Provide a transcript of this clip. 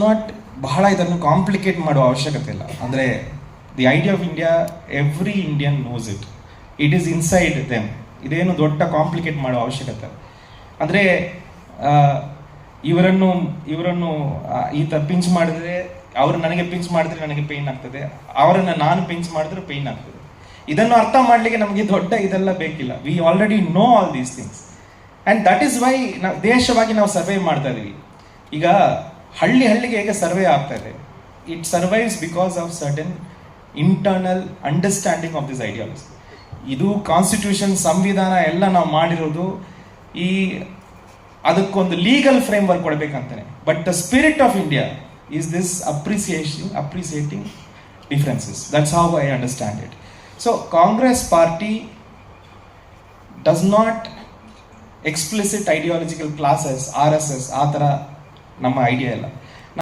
Not ಬಹಳ ಇದನ್ನು complicate ಮಾಡುವ ಅವಶ್ಯಕತೆ ಇಲ್ಲ. ಅಂದರೆ the idea of India every Indian knows it, it is inside them. ಇದೇನು ದೊಡ್ಡ ಕಾಂಪ್ಲಿಕೇಟ್ ಮಾಡುವ ಅವಶ್ಯಕತೆ. ಅಂದರೆ ಇವರನ್ನು ಈ ಥರ ಪಿಂಚ್ ಮಾಡಿದ್ರೆ, ಅವರು ನನಗೆ ಪಿಂಚ್ ಮಾಡಿದ್ರೆ ನನಗೆ ಪೇಯ್ನ್ ಆಗ್ತದೆ, ಅವರನ್ನು ನಾನು ಪಿಂಚ್ ಮಾಡಿದ್ರೆ ಪೇಯ್ನ್ ಆಗ್ತದೆ. ಇದನ್ನು ಅರ್ಥ ಮಾಡಲಿಕ್ಕೆ ನಮಗೆ ದೊಡ್ಡ ಇದೆಲ್ಲ ಬೇಕಿಲ್ಲ. We already know all these things and that is why ನಾವು ದೇಶವಾಗಿ ನಾವು ಸರ್ವೇ ಮಾಡ್ತಾ ಇದ್ದೀವಿ. ಈಗ ಹಳ್ಳಿಗೆ ಹೇಗೆ ಸರ್ವೇ ಆಗ್ತಾ ಇದೆ, it survives because of certain internal understanding of this ideology. ಇದು ಕಾನ್ಸ್ಟಿಟ್ಯೂಷನ್, ಸಂವಿಧಾನ ಎಲ್ಲ ನಾವು ಮಾಡಿರೋದು ಅದಕ್ಕೊಂದು ಲೀಗಲ್ ಫ್ರೇಮ್ ವರ್ಕ್ ಕೊಡಬೇಕಂತಾನೆ. But the spirit of India is this appreciating differences. That's how I understand it. So Congress party does not explicit ideological classes, RSS ಆ ಥರ ನಮ್ಮ ಐಡಿಯಾ ಇಲ್ಲ.